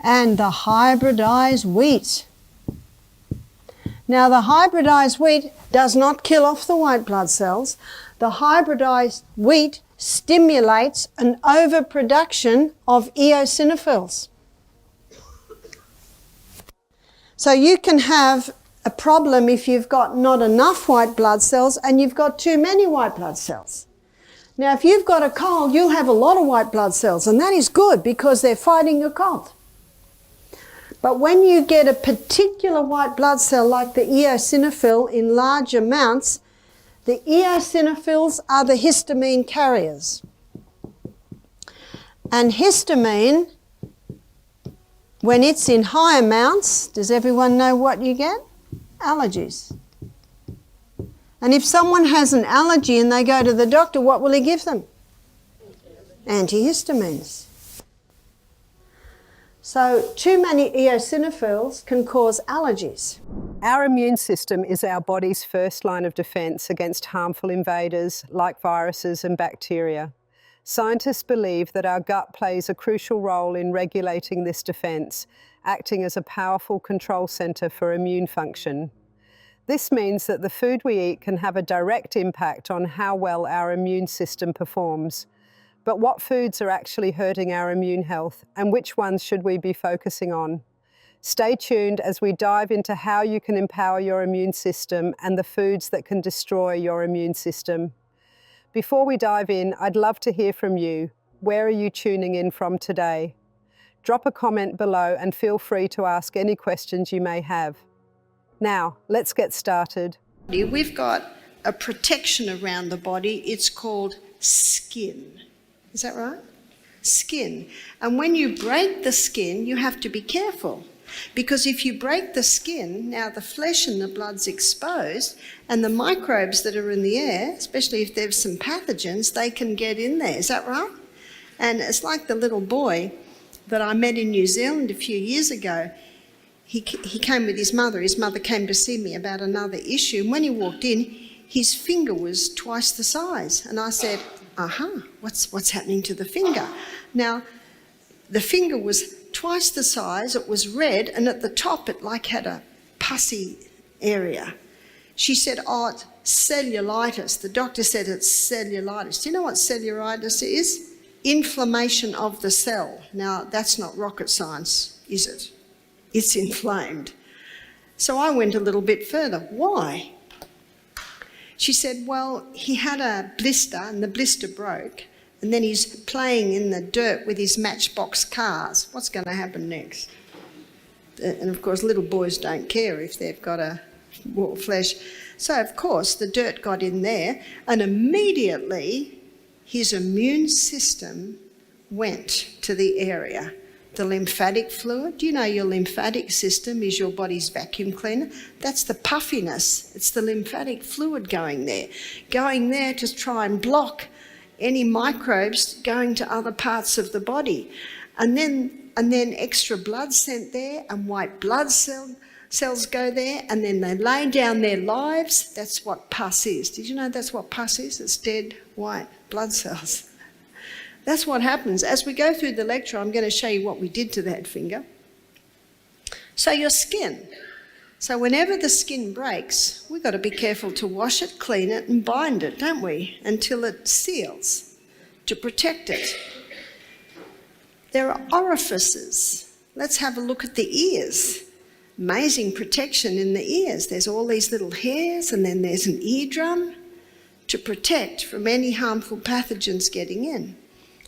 and the hybridized wheat. Now, the hybridized wheat does not kill off the white blood cells. The hybridized wheat stimulates an overproduction of eosinophils. So you can have a problem if you've got not enough white blood cells and you've got too many white blood cells. Now, if you've got a cold, you'll have a lot of white blood cells, and that is good because they're fighting your cold. But when you get a particular white blood cell like the eosinophil in large amounts, the eosinophils are the histamine carriers. And histamine, when it's in high amounts, does everyone know what you get? Allergies. And if someone has an allergy and they go to the doctor, what will he give them? Antihistamines. So too many eosinophils can cause allergies. Our immune system is our body's first line of defence against harmful invaders like viruses and bacteria. Scientists believe that our gut plays a crucial role in regulating this defence, acting as a powerful control centre for immune function. This means that the food we eat can have a direct impact on how well our immune system performs. But what foods are actually hurting our immune health, and which ones should we be focusing on? Stay tuned as we dive into how you can empower your immune system and the foods that can destroy your immune system. Before we dive in, I'd love to hear from you. Where are you tuning in from today? Drop a comment below and feel free to ask any questions you may have. Now, let's get started. We've got a protection around the body. It's called skin. Is that right? Skin. And when you break the skin, you have to be careful. Because if you break the skin, now the flesh and the blood's exposed, and the microbes that are in the air, especially if there's some pathogens, they can get in there. Is that right? And it's like the little boy that I met in New Zealand a few years ago. He came with his mother. His mother came to see me about another issue. And when he walked in, his finger was twice the size. And I said, what's happening to the finger? Now, the finger was twice the size, it was red, and at the top it like had a pussy area. She said, it's cellulitis. The doctor said it's cellulitis. Do you know what cellulitis is? Inflammation of the cell. Now, that's not rocket science, is it? It's inflamed. So I went a little bit further. Why? She said, well, he had a blister and the blister broke, and then he's playing in the dirt with his matchbox cars. What's going to happen next? And of course, little boys don't care if they've got a raw flesh. So of course, the dirt got in there, and immediately his immune system went to the area. The lymphatic fluid, do you know your lymphatic system is your body's vacuum cleaner? That's the puffiness. It's the lymphatic fluid going there to try and block any microbes going to other parts of the body. And then extra blood sent there, and white blood cells go there, and then they lay down their lives. That's what pus is. Did you know that's what pus is? It's dead white blood cells. That's what happens. As we go through the lecture, I'm going to show you what we did to that finger. So your skin. So whenever the skin breaks, we've got to be careful to wash it, clean it, and bind it, don't we? Until it seals, to protect it. There are orifices. Let's have a look at the ears. Amazing protection in the ears. There's all these little hairs, and then there's an eardrum to protect from any harmful pathogens getting in.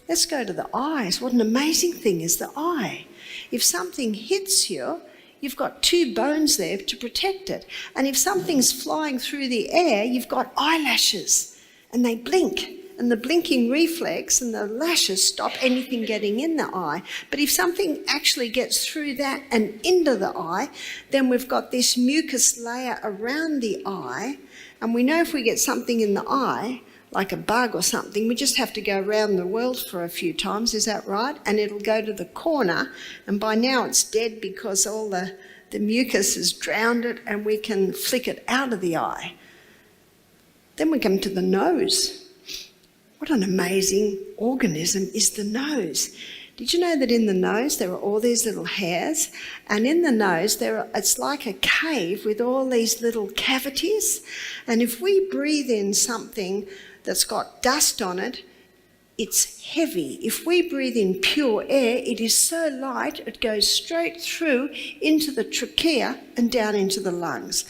Let's go to the eyes. What an amazing thing is the eye. If something hits you, you've got two bones there to protect it. And if something's flying through the air, you've got eyelashes, and they blink. And the blinking reflex and the lashes stop anything getting in the eye. But if something actually gets through that and into the eye, then we've got this mucus layer around the eye. And we know if we get something in the eye, like a bug or something, we just have to go around the world for a few times, is that right? And it'll go to the corner, and by now it's dead because all the mucus has drowned it, and we can flick it out of the eye. Then we come to the nose. What an amazing organism is the nose. Did you know that in the nose there are all these little hairs? And in the nose it's like a cave with all these little cavities. And if we breathe in something that's got dust on it, it's heavy. If we breathe in pure air, it is so light it goes straight through into the trachea and down into the lungs.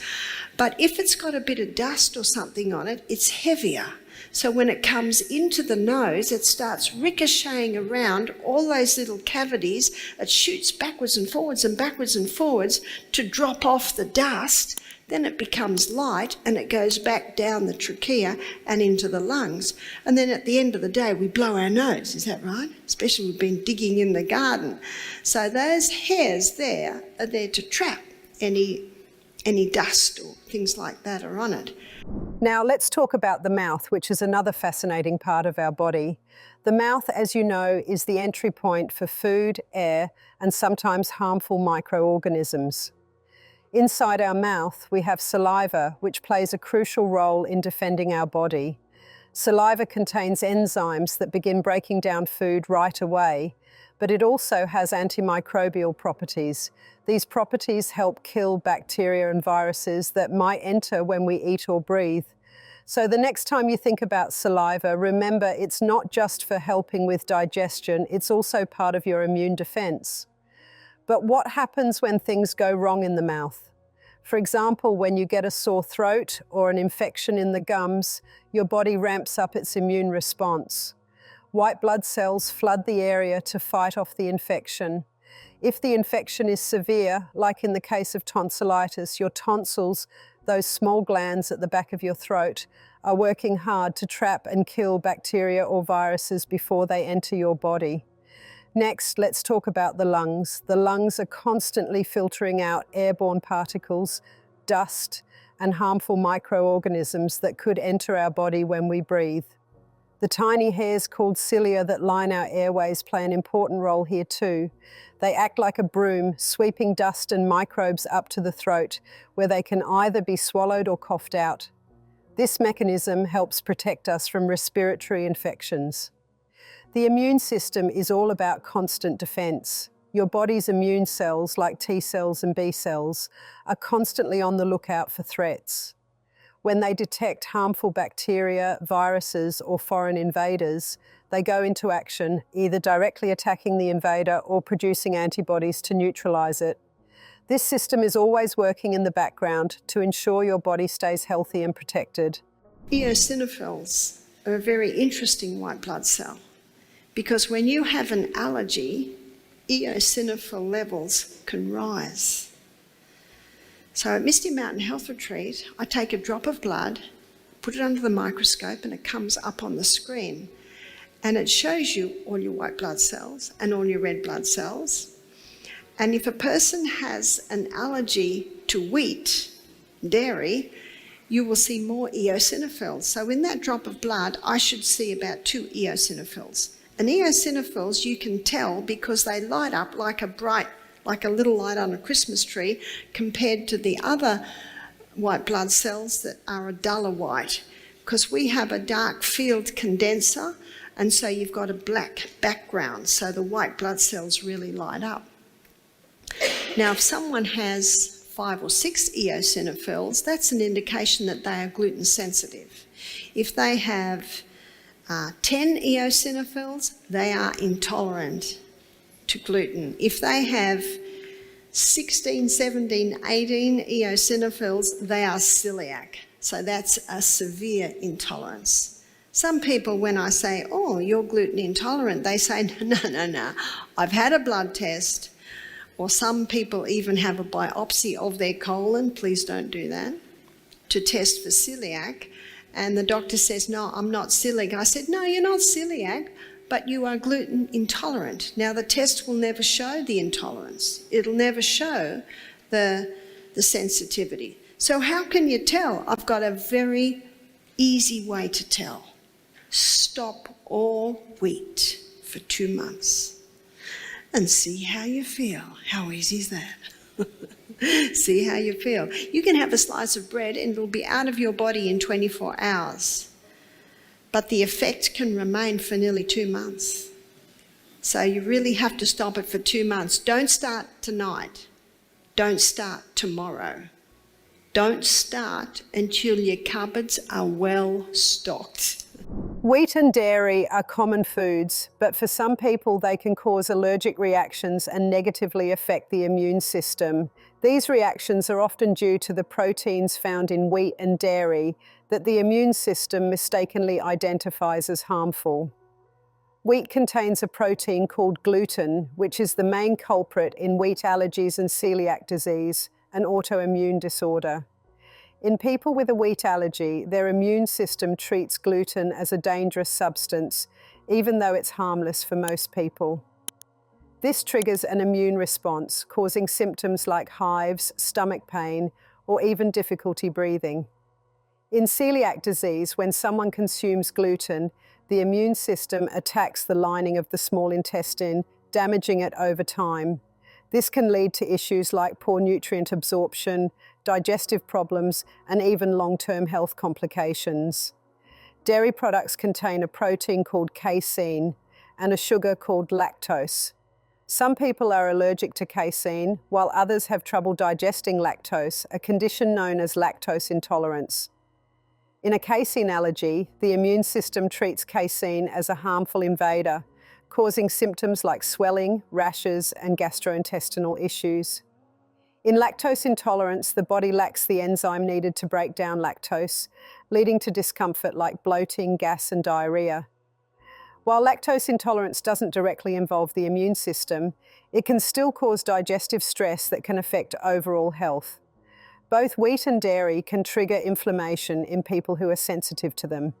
But if it's got a bit of dust or something on it, it's heavier. So when it comes into the nose, it starts ricocheting around all those little cavities. It shoots backwards and forwards to drop off the dust. Then it becomes light and it goes back down the trachea and into the lungs. And then at the end of the day, we blow our nose. Is that right? Especially we've been digging in the garden. So those hairs there are there to trap any dust or things like that are on it. Now let's talk about the mouth, which is another fascinating part of our body. The mouth, as you know, is the entry point for food, air, and sometimes harmful microorganisms. Inside our mouth, we have saliva, which plays a crucial role in defending our body. Saliva contains enzymes that begin breaking down food right away, but it also has antimicrobial properties. These properties help kill bacteria and viruses that might enter when we eat or breathe. So the next time you think about saliva, remember it's not just for helping with digestion, it's also part of your immune defense. But what happens when things go wrong in the mouth? For example, when you get a sore throat or an infection in the gums, your body ramps up its immune response. White blood cells flood the area to fight off the infection. If the infection is severe, like in the case of tonsillitis, your tonsils, those small glands at the back of your throat, are working hard to trap and kill bacteria or viruses before they enter your body. Next, let's talk about the lungs. The lungs are constantly filtering out airborne particles, dust, and harmful microorganisms that could enter our body when we breathe. The tiny hairs called cilia that line our airways play an important role here too. They act like a broom, sweeping dust and microbes up to the throat, where they can either be swallowed or coughed out. This mechanism helps protect us from respiratory infections. The immune system is all about constant defense. Your body's immune cells, like T cells and B cells, are constantly on the lookout for threats. When they detect harmful bacteria, viruses, or foreign invaders, they go into action, either directly attacking the invader or producing antibodies to neutralize it. This system is always working in the background to ensure your body stays healthy and protected. Eosinophils are a very interesting white blood cell because when you have an allergy, eosinophil levels can rise. So at Misty Mountain Health Retreat, I take a drop of blood, put it under the microscope, and it comes up on the screen. And it shows you all your white blood cells and all your red blood cells. And if a person has an allergy to wheat, dairy, you will see more eosinophils. So in that drop of blood, I should see about 2 eosinophils. And eosinophils you can tell because they light up like a little light on a Christmas tree compared to the other white blood cells that are a duller white, because we have a dark field condenser, and so you've got a black background, so the white blood cells really light up. Now, if someone has 5 or 6 eosinophils, that's an indication that they are gluten sensitive. If they have 10 eosinophils, they are intolerant to gluten. If they have 16, 17, 18 eosinophils, they are celiac. So that's a severe intolerance. Some people, when I say, oh, you're gluten intolerant, they say, no, I've had a blood test. Or some people even have a biopsy of their colon, please don't do that, to test for celiac. And the doctor says, no, I'm not celiac. I said, no, you're not celiac, but you are gluten intolerant. Now, the test will never show the intolerance. It'll never show the sensitivity. So how can you tell? I've got a very easy way to tell. Stop all wheat for 2 months and see how you feel. How easy is that? See how you feel. You can have a slice of bread and it'll be out of your body in 24 hours. But the effect can remain for nearly 2 months. So you really have to stop it for 2 months. Don't start tonight. Don't start tomorrow. Don't start until your cupboards are well stocked. Wheat and dairy are common foods, but for some people they can cause allergic reactions and negatively affect the immune system. These reactions are often due to the proteins found in wheat and dairy that the immune system mistakenly identifies as harmful. Wheat contains a protein called gluten, which is the main culprit in wheat allergies and celiac disease, an autoimmune disorder. In people with a wheat allergy, their immune system treats gluten as a dangerous substance, even though it's harmless for most people. This triggers an immune response, causing symptoms like hives, stomach pain, or even difficulty breathing. In celiac disease, when someone consumes gluten, the immune system attacks the lining of the small intestine, damaging it over time. This can lead to issues like poor nutrient absorption, digestive problems, and even long-term health complications. Dairy products contain a protein called casein and a sugar called lactose. Some people are allergic to casein, while others have trouble digesting lactose, a condition known as lactose intolerance. In a casein allergy, the immune system treats casein as a harmful invader, causing symptoms like swelling, rashes, and gastrointestinal issues. In lactose intolerance, the body lacks the enzyme needed to break down lactose, leading to discomfort like bloating, gas, and diarrhea. While lactose intolerance doesn't directly involve the immune system, it can still cause digestive stress that can affect overall health. Both wheat and dairy can trigger inflammation in people who are sensitive to them.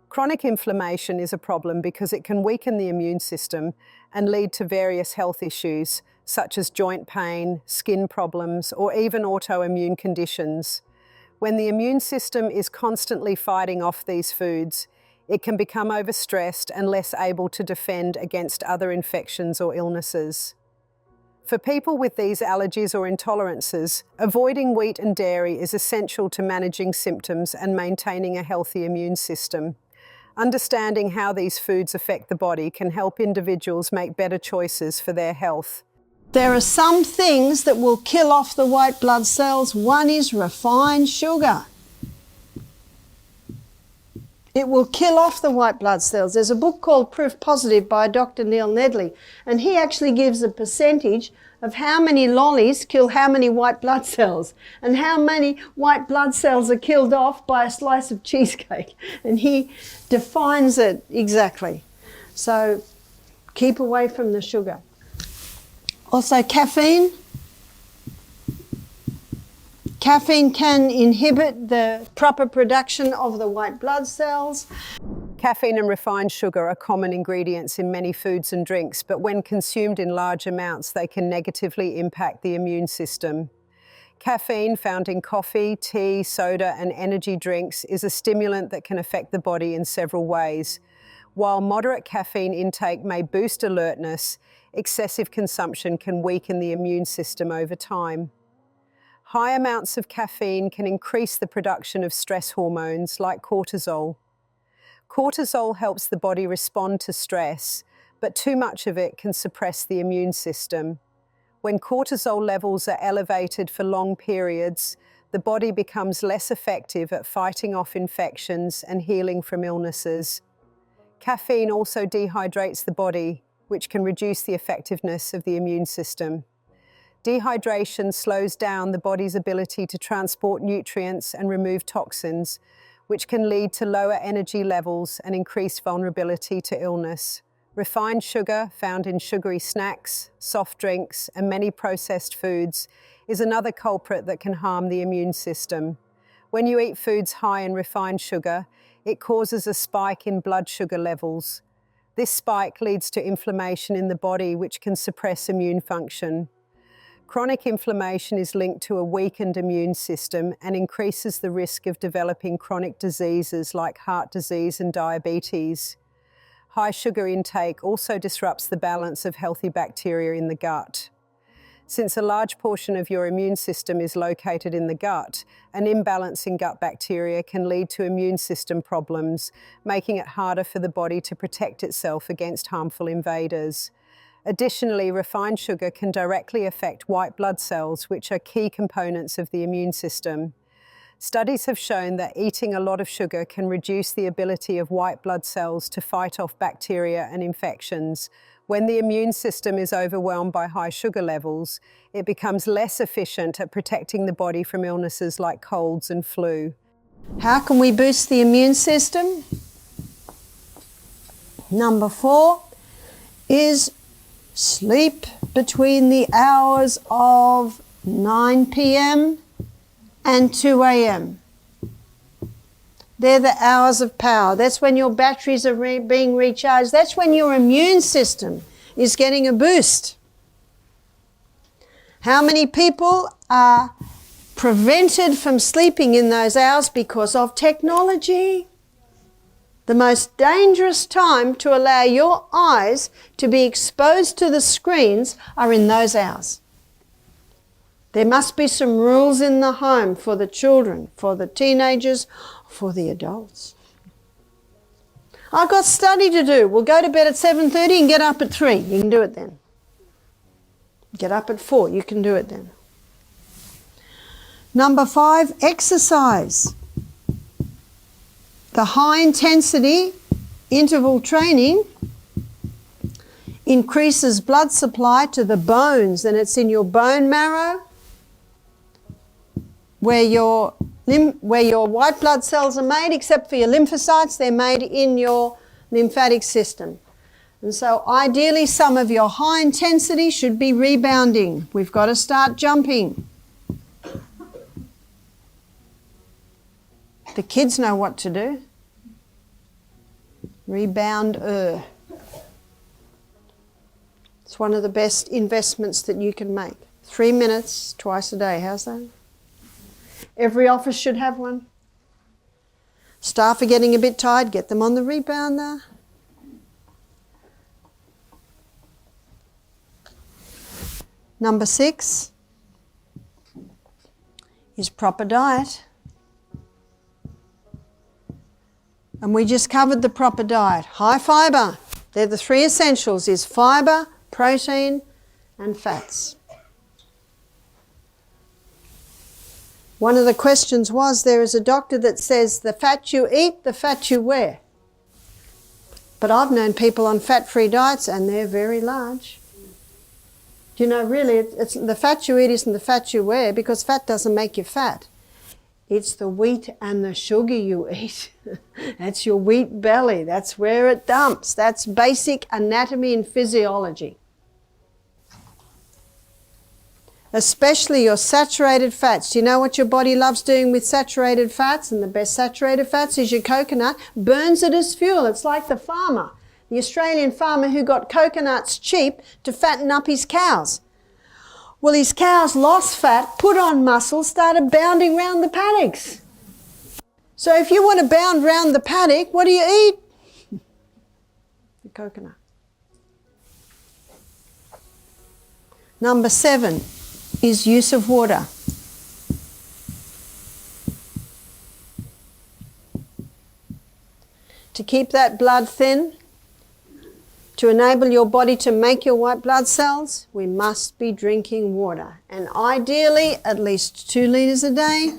Chronic inflammation is a problem because it can weaken the immune system and lead to various health issues, such as joint pain, skin problems, or even autoimmune conditions. When the immune system is constantly fighting off these foods, it can become overstressed and less able to defend against other infections or illnesses. For people with these allergies or intolerances, avoiding wheat and dairy is essential to managing symptoms and maintaining a healthy immune system. Understanding how these foods affect the body can help individuals make better choices for their health. There are some things that will kill off the white blood cells. One is refined sugar. It will kill off the white blood cells. There's a book called Proof Positive by Dr. Neil Nedley, and he actually gives a percentage of how many lollies kill how many white blood cells and how many white blood cells are killed off by a slice of cheesecake. And he defines it exactly. So keep away from the sugar. Also caffeine. Caffeine can inhibit the proper production of the white blood cells. Caffeine and refined sugar are common ingredients in many foods and drinks, but when consumed in large amounts, they can negatively impact the immune system. Caffeine, found in coffee, tea, soda, and energy drinks, is a stimulant that can affect the body in several ways. While moderate caffeine intake may boost alertness, excessive consumption can weaken the immune system over time. High amounts of caffeine can increase the production of stress hormones like cortisol. Cortisol helps the body respond to stress, but too much of it can suppress the immune system. When cortisol levels are elevated for long periods, the body becomes less effective at fighting off infections and healing from illnesses. Caffeine also dehydrates the body, which can reduce the effectiveness of the immune system. Dehydration slows down the body's ability to transport nutrients and remove toxins, which can lead to lower energy levels and increased vulnerability to illness. Refined sugar, found in sugary snacks, soft drinks, and many processed foods, is another culprit that can harm the immune system. When you eat foods high in refined sugar, it causes a spike in blood sugar levels. This spike leads to inflammation in the body, which can suppress immune function. Chronic inflammation is linked to a weakened immune system and increases the risk of developing chronic diseases like heart disease and diabetes. High sugar intake also disrupts the balance of healthy bacteria in the gut. Since a large portion of your immune system is located in the gut, an imbalance in gut bacteria can lead to immune system problems, making it harder for the body to protect itself against harmful invaders. Additionally, refined sugar can directly affect white blood cells, which are key components of the immune system. Studies have shown that eating a lot of sugar can reduce the ability of white blood cells to fight off bacteria and infections. When the immune system is overwhelmed by high sugar levels, it becomes less efficient at protecting the body from illnesses like colds and flu. How can we boost the immune system? Number 4 is sleep between the hours of 9 p.m. and 2 a.m. They're the hours of power. That's when your batteries are being recharged. That's when your immune system is getting a boost. How many people are prevented from sleeping in those hours because of technology? The most dangerous time to allow your eyes to be exposed to the screens are in those hours. There must be some rules in the home for the children, for the teenagers, for the adults. I've got study to do. We'll go to bed at 7:30 and get up at 3. You can do it then. Get up at 4. You can do it then. Number 5, exercise. The high intensity interval training increases blood supply to the bones, and it's in your bone marrow where your white blood cells are made, except for your lymphocytes, they're made in your lymphatic system. And so ideally some of your high intensity should be rebounding. We've got to start jumping. The kids know what to do. Rebound. It's one of the best investments that you can make. 3 minutes twice a day. How's that? Every office should have one. Staff are getting a bit tired. Get them on the rebounder. Number 6 is proper diet. And we just covered the proper diet. High fibre. They're the 3 essentials, is fibre, protein and fats. One of the questions was, there is a doctor that says the fat you eat, the fat you wear. But I've known people on fat-free diets and they're very large. You know, really, it's the fat you eat isn't the fat you wear, because fat doesn't make you fat. It's the wheat and the sugar you eat. That's your wheat belly. That's where it dumps. That's basic anatomy and physiology. Especially your saturated fats. Do you know what your body loves doing with saturated fats? And the best saturated fats is your coconut. Burns it as fuel. It's like the farmer, the Australian farmer who got coconuts cheap to fatten up his cows. Well, his cows lost fat, put on muscle, started bounding round the paddocks. So if you want to bound round the paddock, what do you eat? The coconut. Number 7 is use of water. To keep that blood thin, to enable your body to make your white blood cells, we must be drinking water. And ideally, at least 2 litres a day.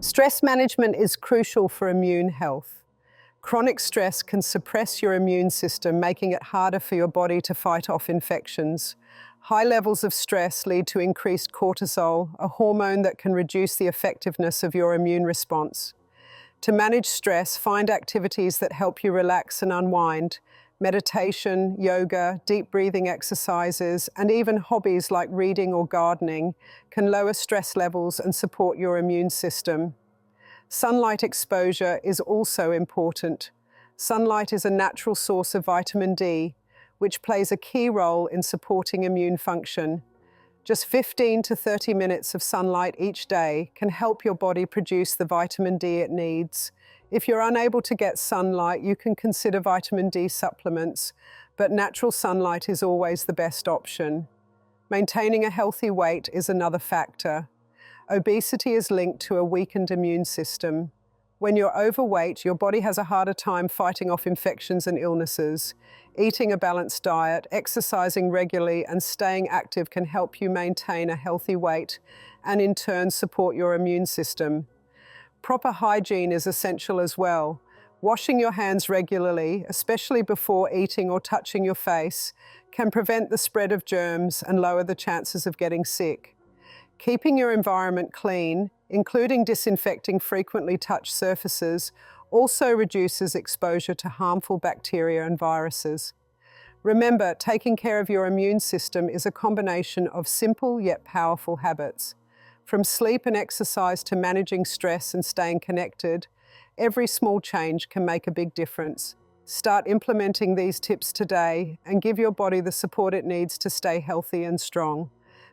Stress management is crucial for immune health. Chronic stress can suppress your immune system, making it harder for your body to fight off infections. High levels of stress lead to increased cortisol, a hormone that can reduce the effectiveness of your immune response. To manage stress, find activities that help you relax and unwind. Meditation, yoga, deep breathing exercises, and even hobbies like reading or gardening can lower stress levels and support your immune system. Sunlight exposure is also important. Sunlight is a natural source of vitamin D, which plays a key role in supporting immune function. Just 15 to 30 minutes of sunlight each day can help your body produce the vitamin D it needs. If you're unable to get sunlight, you can consider vitamin D supplements, but natural sunlight is always the best option. Maintaining a healthy weight is another factor. Obesity is linked to a weakened immune system. When you're overweight, your body has a harder time fighting off infections and illnesses. Eating a balanced diet, exercising regularly, and staying active can help you maintain a healthy weight and in turn support your immune system. Proper hygiene is essential as well. Washing your hands regularly, especially before eating or touching your face, can prevent the spread of germs and lower the chances of getting sick. Keeping your environment clean, including disinfecting frequently touched surfaces, also reduces exposure to harmful bacteria and viruses. Remember, taking care of your immune system is a combination of simple yet powerful habits. From sleep and exercise to managing stress and staying connected, every small change can make a big difference. Start implementing these tips today and give your body the support it needs to stay healthy and strong.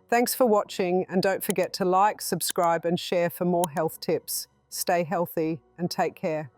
Thanks for watching, and don't forget to like, subscribe and share for more health tips. Stay healthy and take care.